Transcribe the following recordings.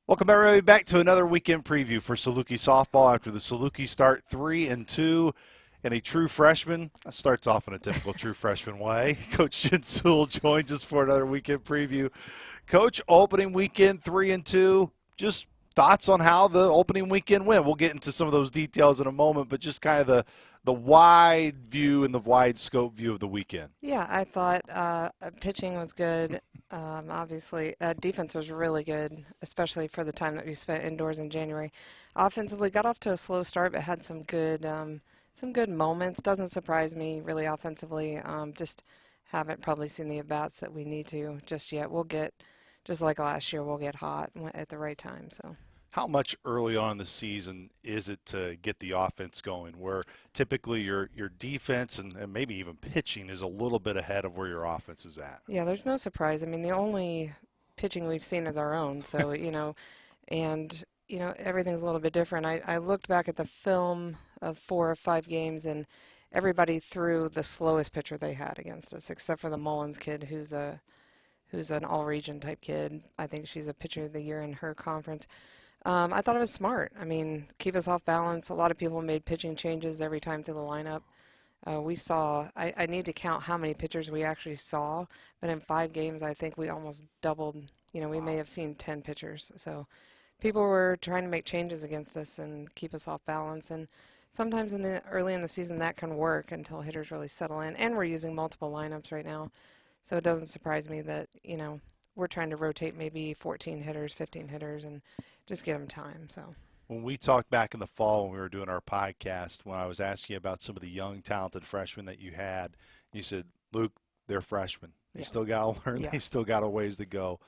Welcome everybody back to another weekend preview for Saluki softball after the Saluki start 3-2 and a true freshman. That starts off in a typical true freshman way. Coach Jen Sewell joins us for another weekend preview. Coach, opening weekend 3-2. Just thoughts on how the opening weekend went. We'll get into some of those details in a moment, but just kind of the wide view and the wide scope view of the weekend. Yeah, I thought pitching was good. Obviously, defense was really good, especially for the time that we spent indoors in January. Offensively, got off to a slow start, but had some good moments. Doesn't surprise me really offensively. Just haven't probably seen the at-bats that we need to just yet. We'll get, just like last year, we'll get hot at the right time. So. How much early on in the season is it to get the offense going, where typically your defense and maybe even pitching is a little bit ahead of where your offense is at? Yeah, there's no surprise. I mean, the only pitching we've seen is our own. So, and everything's a little bit different. I looked back at the film of 4 or 5 games, and everybody threw the slowest pitcher they had against us, except for the Mullins kid, who's an all-region type kid. I think she's a pitcher of the year in her conference. I thought it was smart. I mean, keep us off balance. A lot of people made pitching changes every time through the lineup. We saw, I need to count how many pitchers we actually saw, but in 5 games, I think we almost doubled. We may Wow. have seen 10 pitchers. So people were trying to make changes against us and keep us off balance. And sometimes early in the season, that can work until hitters really settle in. And we're using multiple lineups right now. So it doesn't surprise me that, we're trying to rotate maybe 14 hitters, 15 hitters, and just give them time. So. When we talked back in the fall when we were doing our podcast, when I was asking you about some of the young, talented freshmen that you had, you said, Luke, they're freshmen. They Yeah. still got to learn. Yeah. They still got a ways to go.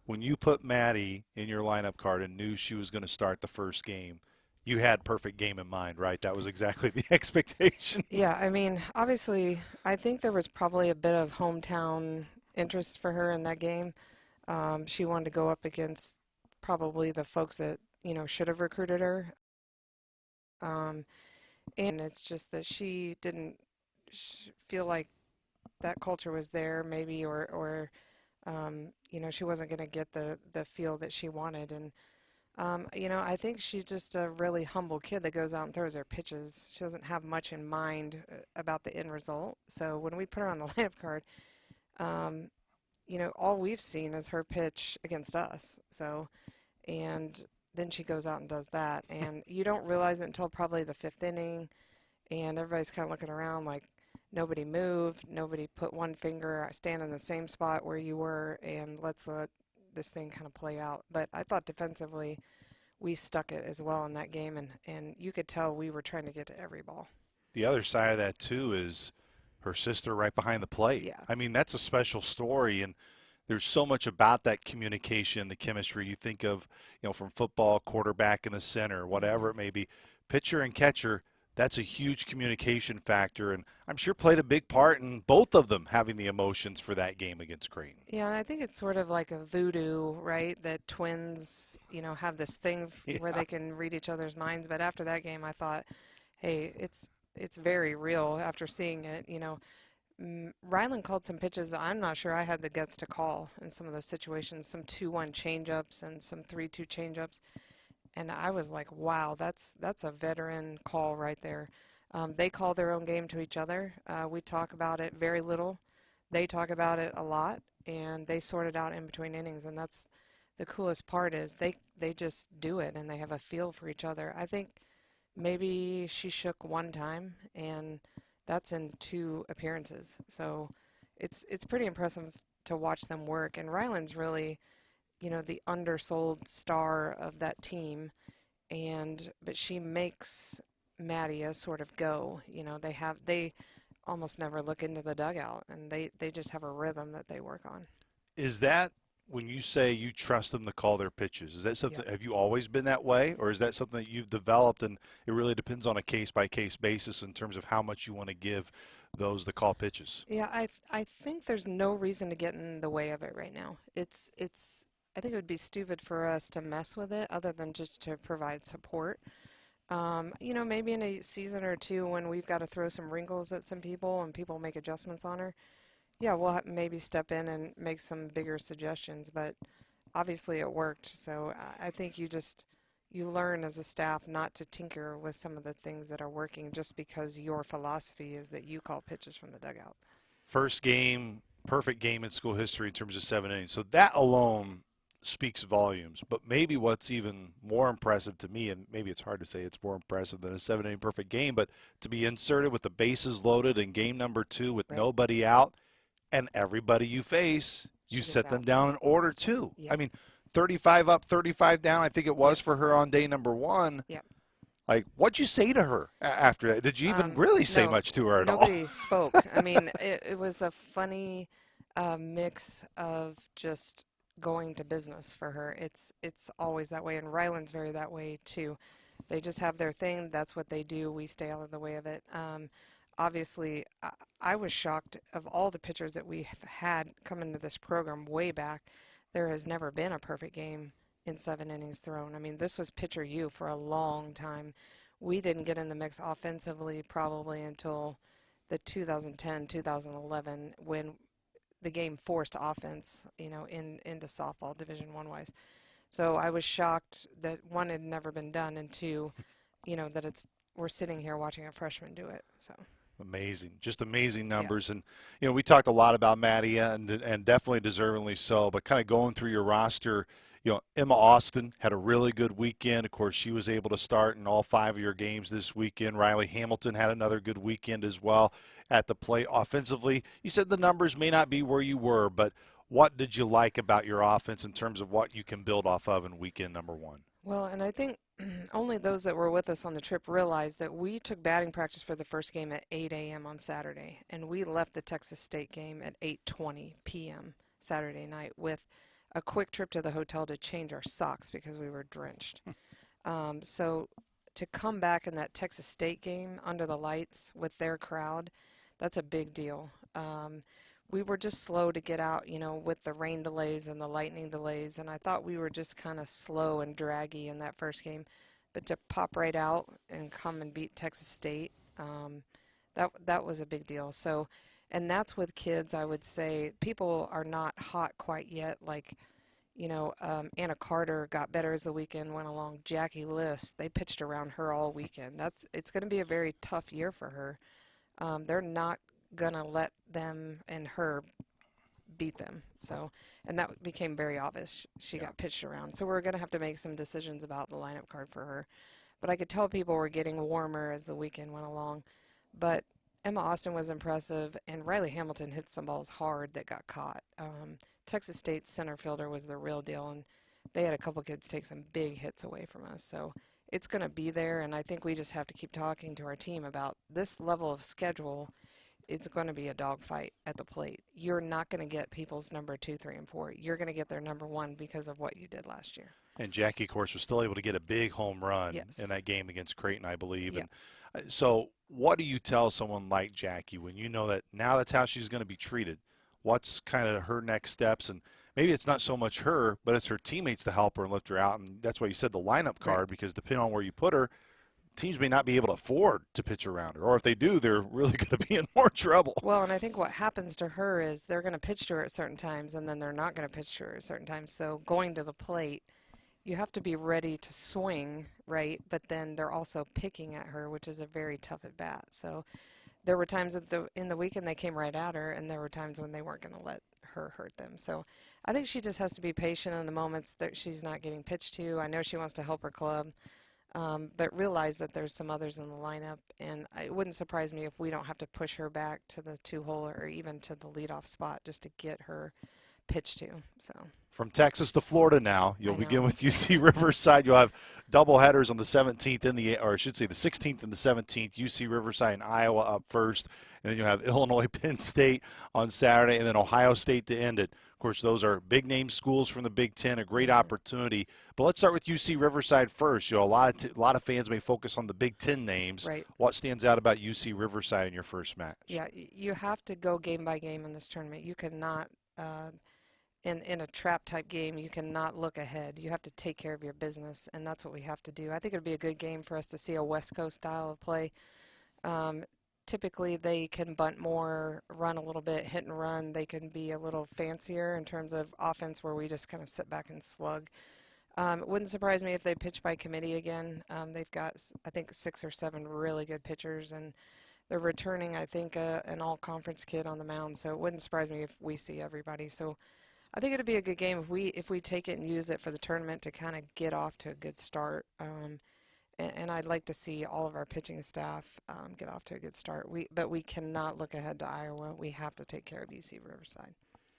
When you put Maddie in your lineup card and knew she was going to start the first game, you had perfect game in mind, right? That was exactly the expectation. Yeah, I mean, obviously, I think there was probably a bit of hometown interest for her in that game. She wanted to go up against probably the folks that, should have recruited her. Um, and it's just that she didn't feel like that culture was there, maybe, or she wasn't going to get the feel that she wanted. And I think she's just a really humble kid that goes out and throws her pitches. She doesn't have much in mind about the end result. So when we put her on the lineup card, um, all we've seen is her pitch against us. So, and then she goes out and does that. And you don't realize it until probably the 5th inning. And everybody's kind of looking around like nobody moved, nobody put one finger, stand in the same spot where you were, and let's let this thing kind of play out. But I thought defensively, we stuck it as well in that game, and you could tell we were trying to get to every ball. The other side of that, too, is her sister right behind the plate. Yeah. I mean, that's a special story, and there's so much about that communication, the chemistry. You think of, from football, quarterback in the center, whatever it may be, pitcher and catcher. That's a huge communication factor, and I'm sure played a big part in both of them having the emotions for that game against Creighton. Yeah, and I think it's sort of like a voodoo, right? That twins, have this thing where Yeah. they can read each other's minds. But after that game, I thought, hey, it's very real after seeing it. Ryland called some pitches I'm not sure I had the guts to call in some of those situations, some 2-1 changeups and some 3-2 changeups. And I was like, wow, that's a veteran call right there. They call their own game to each other. We talk about it very little. They talk about it a lot, and they sort it out in between innings. And that's the coolest part is they just do it, and they have a feel for each other. I think maybe she shook one time, and that's in 2 appearances. So it's pretty impressive to watch them work. And Ryland's really the undersold star of that team, but she makes Maddie a sort of go. They almost never look into the dugout, and they just have a rhythm that they work on. Is that when you say you trust them to call their pitches? Is that something? Yeah. Have you always been that way, or is that something that you've developed, and it really depends on a case by case basis in terms of how much you want to give those to call pitches? Yeah, I think there's no reason to get in the way of it right now. It's I think it would be stupid for us to mess with it other than just to provide support. Maybe in a season or two when we've got to throw some wrinkles at some people and people make adjustments on her, yeah, we'll maybe step in and make some bigger suggestions. But obviously it worked. So I think you learn as a staff not to tinker with some of the things that are working just because your philosophy is that you call pitches from the dugout. First game, perfect game in school history in terms of 7 innings. So that alone speaks volumes. But maybe what's even more impressive to me, and maybe it's hard to say it's more impressive than a 7 inning perfect game, but to be inserted with the bases loaded in game number 2 with Right. nobody out, and everybody you face, you She gets set them out. down in order too. Yep. I mean, 35 up, 35 down, I think it was Yes. for her on day number 1. Yep. Like, what'd you say to her after that? Did you even really say No, much to her at all? nobody spoke. I mean, it was a funny mix of just going to business for her. It's always that way, and Ryland's very that way too. They just have their thing. That's what they do. We stay out of the way of it. Obviously, I was shocked of all the pitchers that we have had come into this program way back. There has never been a perfect game in 7 innings thrown. I mean, this was pitcher U for a long time. We didn't get in the mix offensively probably until the 2010, 2011 when the game forced offense, into softball Division I wise. So I was shocked that one had never been done, and two, that we're sitting here watching a freshman do it. So Amazing, just amazing numbers. And, we talked a lot about Maddie and definitely deservingly so, but kind of going through your roster, Emma Austin had a really good weekend. Of course, she was able to start in all 5 of your games this weekend. Riley Hamilton had another good weekend as well at the plate. Offensively, you said the numbers may not be where you were, but what did you like about your offense in terms of what you can build off of in weekend number 1? well, and I think only those that were with us on the trip realized that we took batting practice for the first game at 8 a.m. on Saturday, and we left the Texas State game at 8:20 p.m. Saturday night with a quick trip to the hotel to change our socks because we were drenched. So to come back in that Texas State game under the lights with their crowd, that's a big deal. We were just slow to get out, with the rain delays and the lightning delays, and I thought we were just kind of slow and draggy in that first game. But to pop right out and come and beat Texas State, that was a big deal. So, and that's with kids, I would say. People are not hot quite yet. Like, Anna Carter got better as the weekend went along. Jackie List, they pitched around her all weekend. It's going to be a very tough year for her. They're not going to let them and her beat them. So, and that became very obvious. She got pitched around. So we're going to have to make some decisions about the lineup card for her. But I could tell people were getting warmer as the weekend went along. But Emma Austin was impressive, and Riley Hamilton hit some balls hard that got caught. Texas State's center fielder was the real deal, and they had a couple kids take some big hits away from us. So it's going to be there, and I think we just have to keep talking to our team about this level of schedule. It's going to be a dogfight at the plate. You're not going to get people's number 2, 3, and 4. You're going to get their number 1 because of what you did last year. And Jackie, of course, was still able to get a big home run Yes. in that game against Creighton, I believe. Yep. And so what do you tell someone like Jackie when you know that now that's how she's going to be treated? What's kind of her next steps? And maybe it's not so much her, but it's her teammates to help her and lift her out. And that's why you said the lineup card, Right. because depending on where you put her, teams may not be able to afford to pitch around her. Or if they do, they're really going to be in more trouble. Well, and I think what happens to her is they're going to pitch to her at certain times, and then they're not going to pitch to her at certain times. So going to the plate, you have to be ready to swing, right? But then they're also picking at her, which is a very tough at bat. So there were times in the weekend they came right at her, and there were times when they weren't going to let her hurt them. So I think she just has to be patient in the moments that she's not getting pitched to. I know she wants to help her club, but realize that there's some others in the lineup, and it wouldn't surprise me if we don't have to push her back to the 2-hole or even to the leadoff spot just to get her pitched to. So. From Texas to Florida now, you'll I begin know. with UC Riverside. You'll have double headers on the 17th or I should say the 16th and the 17th. UC Riverside and Iowa up first, and then you'll have Illinois Penn State on Saturday, and then Ohio State to end it. Of course, those are big name schools from the Big Ten, a great opportunity. But let's start with UC Riverside first. A lot of fans may focus on the Big Ten names. Right. What stands out about UC Riverside in your first match? Yeah, you have to go game by game in this tournament. You cannot, in a trap type game, you cannot look ahead. You have to take care of your business, and that's what we have to do. I think it would be a good game for us to see a West Coast style of play. typically they can bunt more, run a little bit, hit and run. They can be a little fancier in terms of offense where we just kind of sit back and slug. It wouldn't surprise me if they pitch by committee again. They've got, I think, 6 or 7 really good pitchers, and they're returning, I think, an all-conference kid on the mound. So it wouldn't surprise me if we see everybody. So I think it'd be a good game if we take it and use it for the tournament to kind of get off to a good start. And I'd like to see all of our pitching staff get off to a good start. But we cannot look ahead to Iowa. We have to take care of UC Riverside.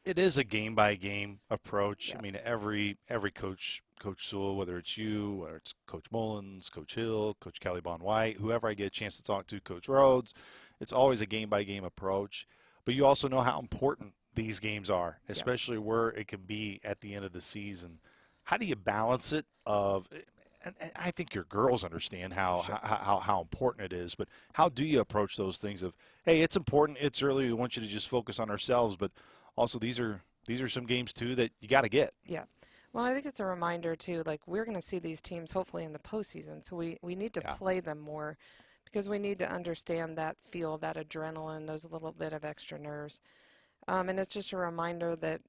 It is a game-by-game approach. Yep. I mean, every coach, Coach Sewell, whether it's you, whether it's Coach Mullins, Coach Hill, Coach Kelly Bond White, whoever I get a chance to talk to, Coach Rhodes, it's always a game-by-game approach. But you also know how important these games are, especially where it can be at the end of the season. How do you balance it and I think your girls understand how important it is, but how do you approach those things of, hey, it's important, it's early, we want you to just focus on ourselves, but also these are some games too that you got to get. Yeah. Well, I think it's a reminder too, like we're going to see these teams hopefully in the postseason, so we need to play them more because we need to understand that feel, that adrenaline, those little bit of extra nerves. And it's just a reminder that,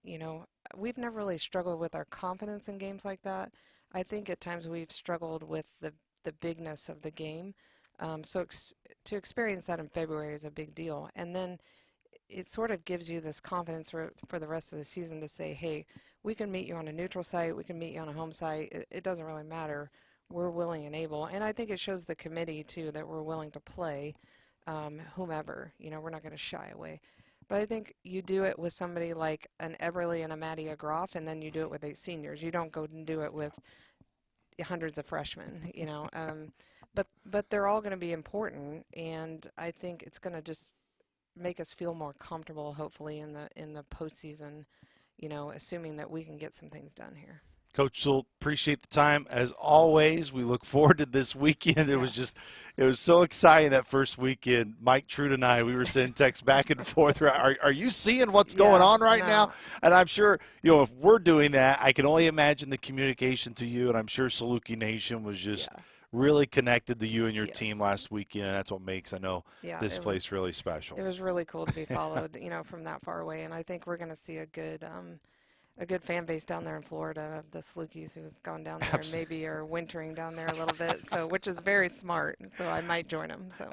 we've never really struggled with our confidence in games like that. I think at times we've struggled with the bigness of the game. To experience that in February is a big deal. And then it sort of gives you this confidence for the rest of the season to say, hey, we can meet you on a neutral site, we can meet you on a home site. It doesn't really matter. We're willing and able. And I think it shows the committee, too, that we're willing to play whomever. We're not going to shy away. But I think you do it with somebody like an Eberly and a Maddie Groff, and then you do it with 8 seniors. You don't go and do it with hundreds of freshmen, But they're all going to be important, and I think it's going to just make us feel more comfortable, hopefully, in the postseason, assuming that we can get some things done here. Coach Sewell, appreciate the time. As always, we look forward to this weekend. It was so exciting that first weekend. Mike Trude and I, we were sending texts back and forth. Are you seeing what's going on right now? And I'm sure, if we're doing that, I can only imagine the communication to you, and I'm sure Saluki Nation was just really connected to you and your team last weekend, and that's what makes, I know, this place really special. It was really cool to be followed, from that far away, and I think we're going to see a good fan base down there in Florida of the Salukis who've gone down there and maybe are wintering down there a little bit, which is very smart. So I might join them. So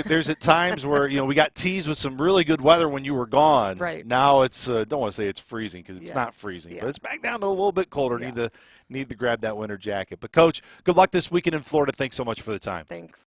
there's at times where we got teased with some really good weather when you were gone. Right. Now it's don't want to say it's freezing because it's not freezing, but it's back down to a little bit colder. Yeah. Need to grab that winter jacket. But Coach, good luck this weekend in Florida. Thanks so much for the time. Thanks.